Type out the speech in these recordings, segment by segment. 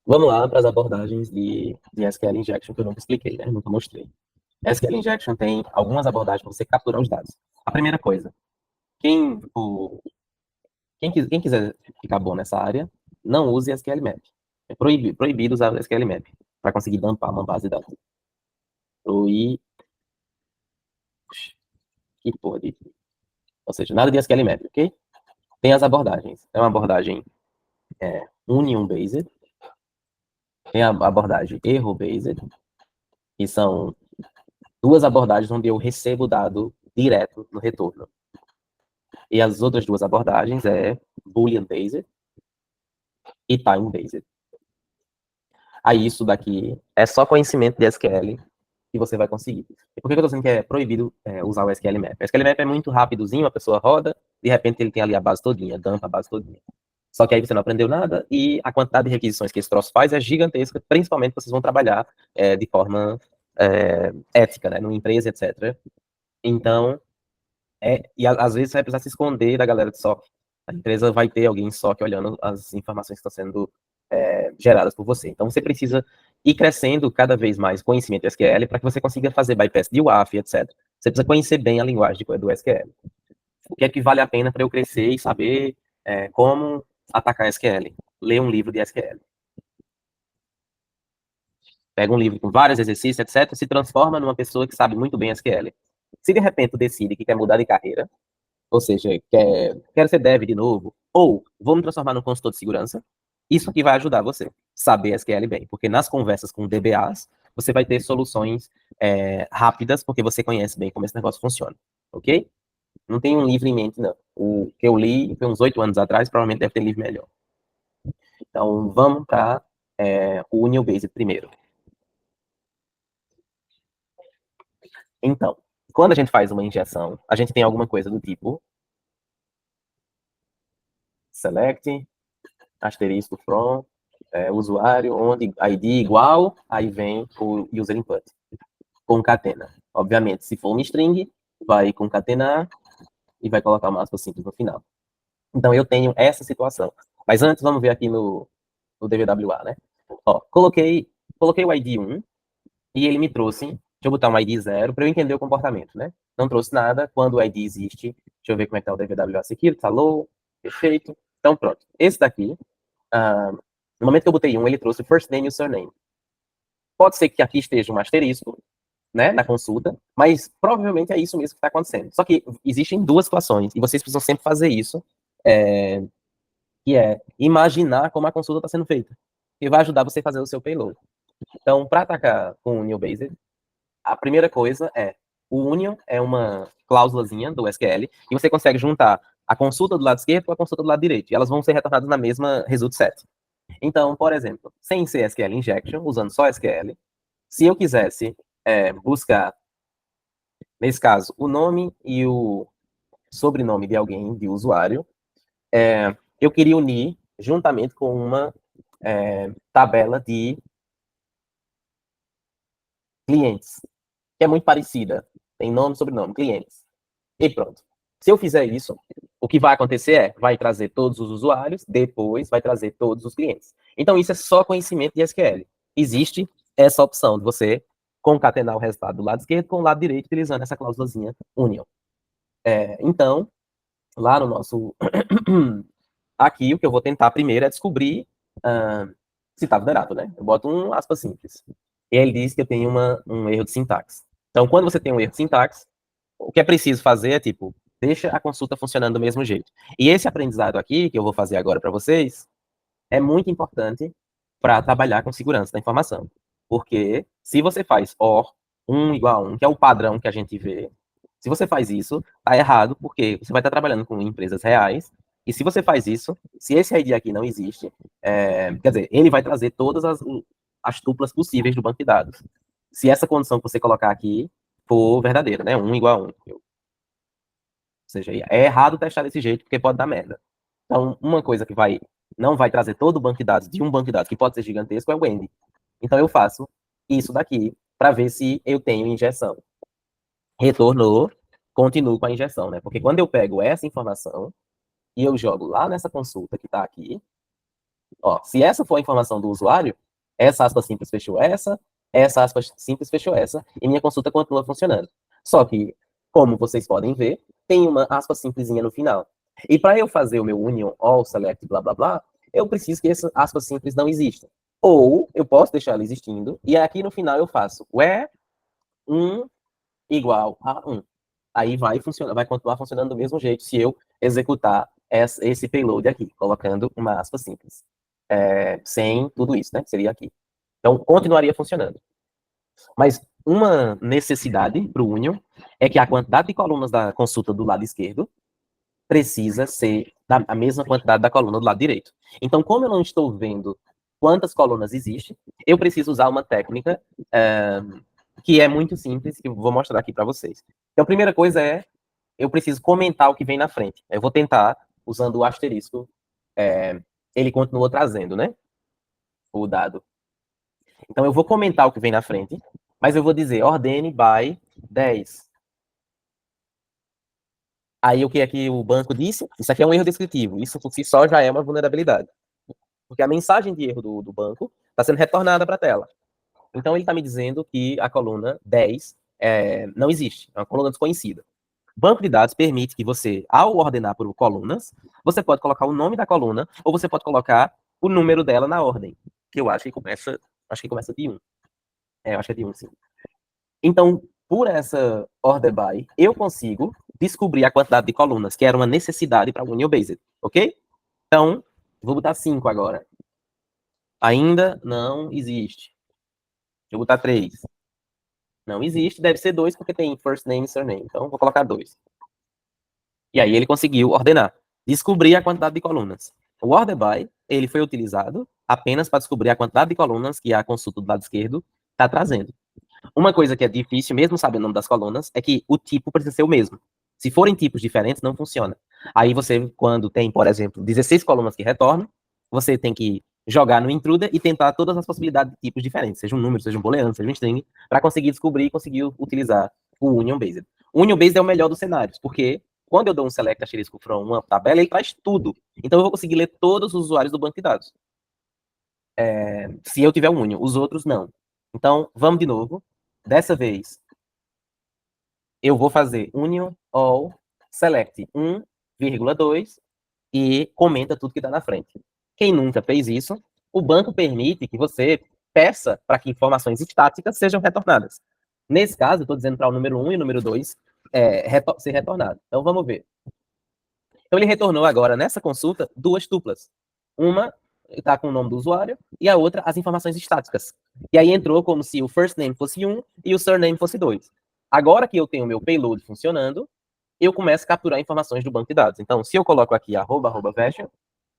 Vamos lá para as abordagens de SQL Injection que eu nunca expliquei, né? Nunca mostrei. SQL Injection tem algumas abordagens para você capturar os dados. A primeira coisa, quem, o, quem quiser ficar bom nessa área, não use SQL Map. É proibido usar SQL Map para conseguir dumpar uma base de dados. Proibido. Que porra de... Ou seja, nada de SQL Map, ok? Tem as abordagens. É uma abordagem Union-based, tem a abordagem Error-based, que são duas abordagens onde eu recebo o dado direto no retorno. E as outras duas abordagens é Boolean-based e Time-based. Aí isso daqui é só conhecimento de SQL que você vai conseguir. E por que eu estou dizendo que é proibido usar o SQL Map? O SQL Map é muito rapidozinho, a pessoa roda, de repente ele tem ali a base todinha, dumpa a base todinha. Só que aí você não aprendeu nada e a quantidade de requisições que esse troço faz é gigantesca, principalmente vocês vão trabalhar de forma ética, né, numa empresa, etc. Então, e às vezes você vai precisar se esconder da galera de SOC. A empresa vai ter alguém em SOC olhando as informações que estão sendo geradas por você. Então, você precisa ir crescendo cada vez mais conhecimento do SQL para que você consiga fazer bypass de WAF, etc. Você precisa conhecer bem a linguagem do SQL. O que é que vale a pena para eu crescer e saber como atacar SQL? Ler um livro de SQL. Pega um livro com vários exercícios, etc., se transforma numa pessoa que sabe muito bem SQL. Se de repente decide que quer mudar de carreira, ou seja, quer ser dev de novo, ou vou me transformar num consultor de segurança, isso aqui vai ajudar você, saber SQL bem, porque nas conversas com DBAs, você vai ter soluções rápidas, porque você conhece bem como esse negócio funciona, ok? Não tem um livro em mente, não. O que eu li foi uns 8 anos atrás, provavelmente deve ter livro melhor. Então, vamos para o Union Basic primeiro. Então, quando a gente faz uma injeção, a gente tem alguma coisa do tipo select, asterisco from, usuário, onde ID igual, aí vem o user input. Concatena. Obviamente, se for uma string, vai concatenar e vai colocar uma aspa simples no final. Então, eu tenho essa situação. Mas antes, vamos ver aqui no DWA, né? Ó, coloquei o ID 1 e ele me trouxe, deixa eu botar um ID 0 para eu entender o comportamento, né? Não trouxe nada, quando o ID existe, deixa eu ver como é que tá o DWA Security, tá low, perfeito. Então, pronto. Esse daqui, no momento que eu botei um, ele trouxe o first name e o surname. Pode ser que aqui esteja um asterisco, né, na consulta, mas provavelmente é isso mesmo que está acontecendo. Só que existem duas situações, e vocês precisam sempre fazer isso, que é imaginar como a consulta está sendo feita, que vai ajudar você a fazer o seu payload. Então, para atacar com o Union Based, a primeira coisa o Union é uma cláusulazinha do SQL, e você consegue juntar a consulta do lado esquerdo com a consulta do lado direito, e elas vão ser retornadas na mesma result set. Então, por exemplo, sem ser SQL Injection, usando só SQL, se eu quisesse buscar, nesse caso, o nome e o sobrenome de alguém, de usuário, eu queria unir juntamente com uma tabela de clientes, que é muito parecida. Tem nome, sobrenome, clientes. E pronto. Se eu fizer isso, o que vai acontecer vai trazer todos os usuários, depois vai trazer todos os clientes. Então, isso é só conhecimento de SQL. Existe essa opção de você concatenar o resultado do lado esquerdo com o lado direito, utilizando essa cláusulazinha union. Então, lá no nosso... Aqui, o que eu vou tentar primeiro é descobrir se está vulnerável, né? Eu boto um aspas simples. E ele diz que eu tenho um erro de sintaxe. Então, quando você tem um erro de sintaxe, o que é preciso fazer é, tipo, deixa a consulta funcionando do mesmo jeito. E esse aprendizado aqui, que eu vou fazer agora para vocês, é muito importante para trabalhar com segurança da informação. Porque se você faz OR 1 igual a 1, que é o padrão que a gente vê, se você faz isso, tá errado, porque você vai estar trabalhando com empresas reais, e se você faz isso, se esse ID aqui não existe, quer dizer, ele vai trazer todas as tuplas possíveis do banco de dados. Se essa condição que você colocar aqui for verdadeira, né? 1 igual a 1. Ou seja, é errado testar desse jeito, porque pode dar merda. Então, uma coisa que não vai trazer todo o banco de dados de um banco de dados que pode ser gigantesco é o Wendy. Então, eu faço isso daqui para ver se eu tenho injeção. Retornou, continuo com a injeção, né? Porque quando eu pego essa informação e eu jogo lá nessa consulta que está aqui, Ó, se essa for a informação do usuário, essa aspa simples fechou essa aspa simples fechou essa, e minha consulta continua funcionando. Só que, como vocês podem ver, tem uma aspa simplesinha no final. E para eu fazer o meu union, all, select, blá, blá, blá, eu preciso que essa aspa simples não exista. Ou eu posso deixar ela existindo, e aqui no final eu faço where 1 igual a 1. Aí vai funcionar, vai continuar funcionando do mesmo jeito se eu executar esse payload aqui, colocando uma aspa simples. Sem tudo isso, né? Seria aqui. Então, continuaria funcionando. Mas uma necessidade para o Union é que a quantidade de colunas da consulta do lado esquerdo precisa ser a mesma quantidade da coluna do lado direito. Então, como eu não estou vendo quantas colunas existem, eu preciso usar uma técnica que é muito simples, que eu vou mostrar aqui para vocês. Então, a primeira coisa é, eu preciso comentar o que vem na frente. Eu vou tentar, usando o asterisco, ele continua trazendo, né? O dado. Então, eu vou comentar o que vem na frente, mas eu vou dizer ordene by 10. Aí, o que é que o banco disse? Isso aqui é um erro descritivo. Isso, por si só, já é uma vulnerabilidade. Porque a mensagem de erro do banco está sendo retornada para a tela. Então, ele está me dizendo que a coluna 10 não existe. É uma coluna desconhecida. Banco de dados permite que você, ao ordenar por colunas, você pode colocar o nome da coluna ou você pode colocar o número dela na ordem. Que eu acho que começa de 1. Eu acho que é de 1, sim. Então, por essa order by, eu consigo descobrir a quantidade de colunas, que era uma necessidade para o Union Based, ok? Então, vou botar 5 agora. Ainda não existe. Deixa eu botar 3. Não existe, deve ser 2 porque tem first name e surname. Então, vou colocar 2. E aí ele conseguiu ordenar, descobrir a quantidade de colunas. O order by, ele foi utilizado apenas para descobrir a quantidade de colunas que a consulta do lado esquerdo está trazendo. Uma coisa que é difícil, mesmo sabendo o nome das colunas, é que o tipo precisa ser o mesmo. Se forem tipos diferentes, não funciona. Aí você, quando tem, por exemplo, 16 colunas que retornam, você tem que jogar no intruder e tentar todas as possibilidades de tipos diferentes, seja um número, seja um booleano, seja um string, para conseguir descobrir e conseguir utilizar o Union Based. O Union Based é o melhor dos cenários, porque quando eu dou um select asterisco from uma tabela, ele traz tudo. Então eu vou conseguir ler todos os usuários do banco de dados. Se eu tiver um Union, os outros não. Então, vamos de novo. Dessa vez, eu vou fazer union all select 1,2 e comenta tudo que está na frente. Quem nunca fez isso, o banco permite que você peça para que informações estáticas sejam retornadas. Nesse caso, eu estou dizendo para o número 1 e o número 2 ser retornado. Então, vamos ver. Então, ele retornou agora, nessa consulta, duas tuplas. Uma está com o nome do usuário e a outra as informações estáticas. E aí entrou como se o first name fosse 1 e o surname fosse 2. Agora que eu tenho o meu payload funcionando, eu começo a capturar informações do banco de dados. Então, se eu coloco aqui @version,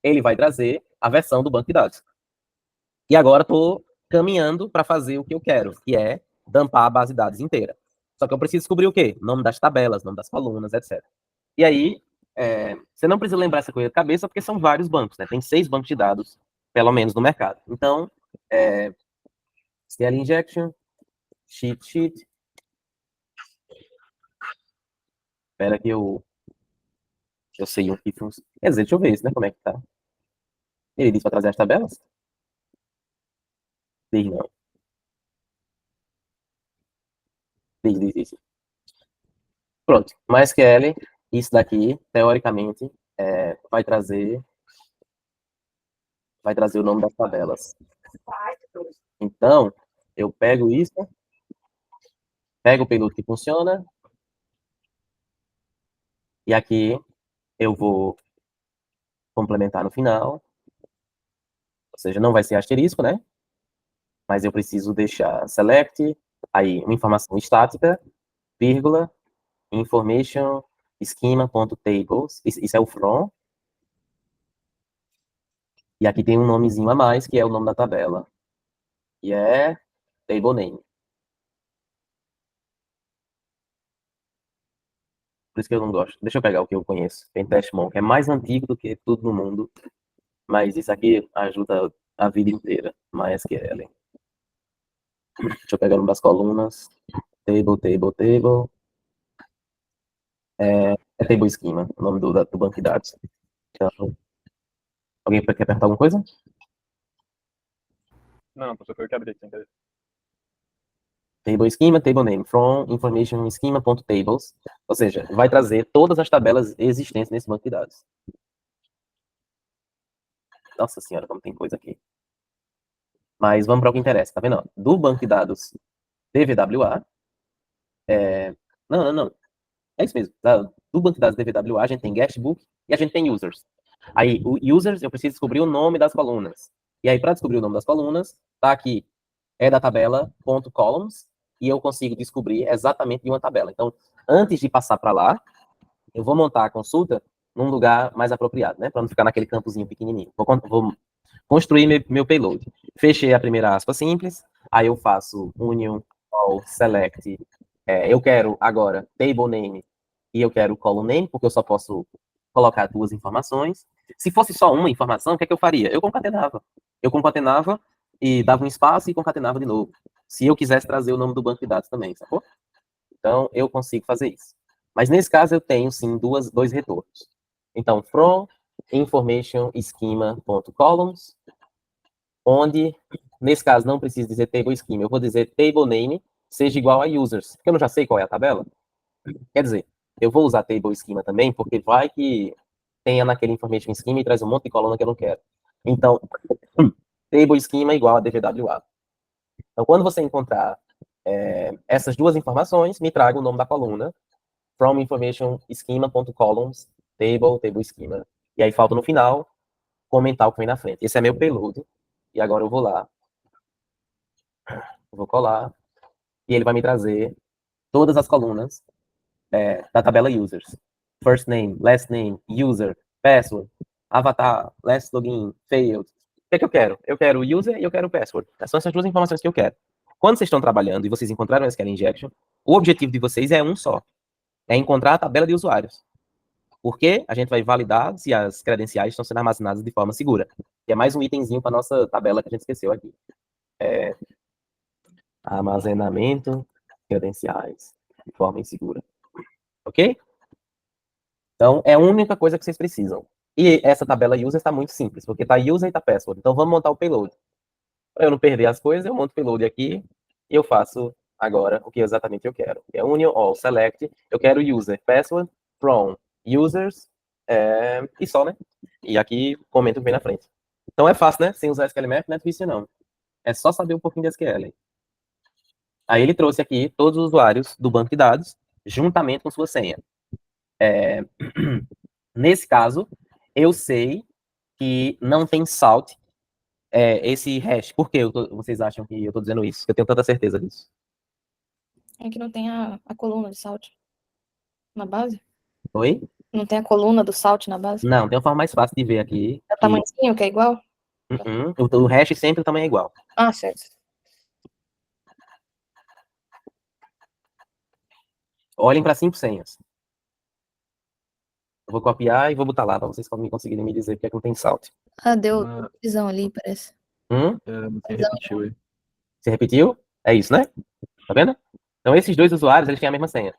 ele vai trazer a versão do banco de dados. E agora estou caminhando para fazer o que eu quero, que é dumpar a base de dados inteira. Só que eu preciso descobrir o quê? Nome das tabelas, nome das colunas, etc. E aí, você não precisa lembrar essa coisa de cabeça, porque são vários bancos, né? Tem 6 bancos de dados, pelo menos, no mercado. Então, SQL Injection, sheet. Espera que eu sei um que funciona. Quer dizer, deixa eu ver isso, né? Como é que tá. Ele disse para trazer as tabelas? Diz não. Diz. Pronto. MySQL, isso daqui, teoricamente, vai trazer o nome das tabelas. Então, eu pego isso, pego o payload que funciona, e aqui eu vou complementar no final, ou seja, não vai ser asterisco, né? Mas eu preciso deixar select, aí uma informação estática, vírgula, information schema.tables, isso é o from, e aqui tem um nomezinho a mais, que é o nome da tabela, e é table name. Por isso que eu não gosto. Deixa eu pegar o que eu conheço. Tem Testmon, que é mais antigo do que tudo no mundo, mas isso aqui ajuda a vida inteira. MySQL. Deixa eu pegar uma das colunas. Table. É Table Schema, o nome do banco de dados. Então, alguém quer perguntar alguma coisa? Não, professor, foi eu que abri aqui sem querer. Table schema, table name, from information schema.tables. Ou seja, vai trazer todas as tabelas existentes nesse banco de dados. Nossa senhora, como tem coisa aqui. Mas vamos para o que interessa, tá vendo? Do banco de dados DVWA. Não. É isso mesmo. Do banco de dados DVWA, a gente tem guestbook e a gente tem users. Aí, o users, eu preciso descobrir o nome das colunas. E aí, para descobrir o nome das colunas, tá aqui, é da tabela .columns, e eu consigo descobrir exatamente de uma tabela. Então, antes de passar para lá, eu vou montar a consulta num lugar mais apropriado, né? Para não ficar naquele campozinho pequenininho. Vou construir meu payload. Fechei a primeira aspa simples, aí eu faço union, all, select. Eu quero agora table name e eu quero column name, porque eu só posso colocar duas informações. Se fosse só uma informação, o que é que eu faria? Eu concatenava. Eu concatenava e dava um espaço e concatenava de novo. Se eu quisesse trazer o nome do banco de dados também, sacou? Então, eu consigo fazer isso. Mas nesse caso, eu tenho, sim, dois retornos. Então, from information schema.columns, onde, nesse caso, não preciso dizer table schema, eu vou dizer table name seja igual a users, porque eu não já sei qual é a tabela. Quer dizer, eu vou usar table schema também, porque vai que tenha naquele information schema e traz um monte de coluna que eu não quero. Então, table schema igual a DVWA. Então, quando você encontrar essas duas informações, me traga o nome da coluna, from information schema.columns, table schema. E aí falta no final comentar o que vem na frente. Esse é meu payload. E agora eu vou lá, vou colar, e ele vai me trazer todas as colunas da tabela users. First name, last name, user, password, avatar, last login, failed. O que é que eu quero? Eu quero o user e eu quero o password. São essas duas informações que eu quero. Quando vocês estão trabalhando e vocês encontraram SQL Injection, o objetivo de vocês é um só. É encontrar a tabela de usuários. Porque a gente vai validar se as credenciais estão sendo armazenadas de forma segura. Que é mais um itemzinho para nossa tabela que a gente esqueceu aqui. Armazenamento, credenciais de forma insegura. Ok? Então, é a única coisa que vocês precisam. E essa tabela user está muito simples, porque está user e está password. Então, vamos montar o payload. Para eu não perder as coisas, eu monto o payload aqui e eu faço agora o que exatamente eu quero. É union all select. Eu quero user password from users e só, né? E aqui comento o que vem na frente. Então é fácil, né? Sem usar SQLMap não é difícil, não. É só saber um pouquinho de SQL. Aí ele trouxe aqui todos os usuários do banco de dados, juntamente com sua senha. Nesse caso, eu sei que não tem salt esse hash. Por que vocês acham que eu estou dizendo isso? Eu tenho tanta certeza disso. É que não tem a coluna de salt na base? Oi? Não tem a coluna do salt na base? Não, tem uma forma mais fácil de ver aqui. É o tamanhozinho que é igual? O hash sempre o tamanho é igual. Ah, certo. Olhem para 5 senhas. Eu vou copiar e vou botar lá para vocês conseguirem me dizer porque é que não tem salt. Ah, deu visão ali, parece. Você repetiu aí. Você repetiu? É isso, né? Tá vendo? Então, esses dois usuários, eles têm a mesma senha.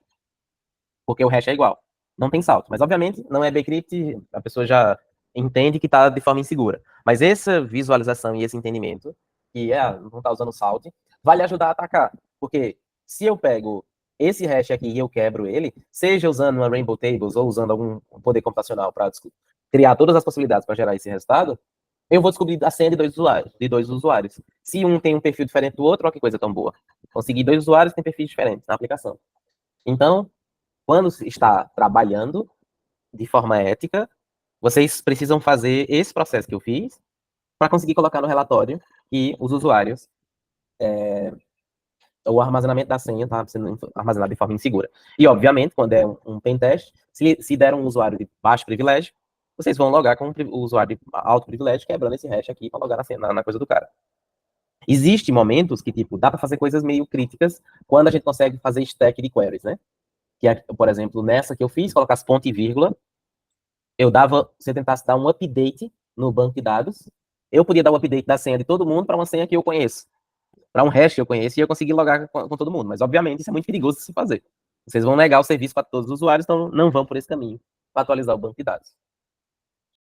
Porque o hash é igual. Não tem salto. Mas, obviamente, não é bcrypt, a pessoa já entende que está de forma insegura. Mas essa visualização e esse entendimento, que não está usando salt, vai lhe ajudar a atacar. Porque se eu pego esse hash aqui e eu quebro ele, seja usando uma Rainbow Tables ou usando algum poder computacional para criar todas as possibilidades para gerar esse resultado, eu vou descobrir a senha de dois usuários. Se um tem um perfil diferente do outro, olha que coisa tão boa. Consegui dois usuários que têm perfis diferentes na aplicação. Então, quando está trabalhando de forma ética, vocês precisam fazer esse processo que eu fiz para conseguir colocar no relatório que os usuários, o armazenamento da senha está sendo armazenado de forma insegura. E, obviamente, quando é um pentest, se der um usuário de baixo privilégio, vocês vão logar com o usuário de alto privilégio, quebrando esse hash aqui para logar na coisa do cara. Existem momentos que, tipo, dá para fazer coisas meio críticas quando a gente consegue fazer stack de queries, né? Que é, por exemplo, nessa que eu fiz, colocasse ponto e vírgula, se eu tentasse dar um update no banco de dados, eu podia dar um update da senha de todo mundo para uma senha que eu conheço, para um hash que eu conheço, e eu conseguir logar com todo mundo. Mas, obviamente, isso é muito perigoso de se fazer. Vocês vão negar o serviço para todos os usuários, então não vão por esse caminho para atualizar o banco de dados.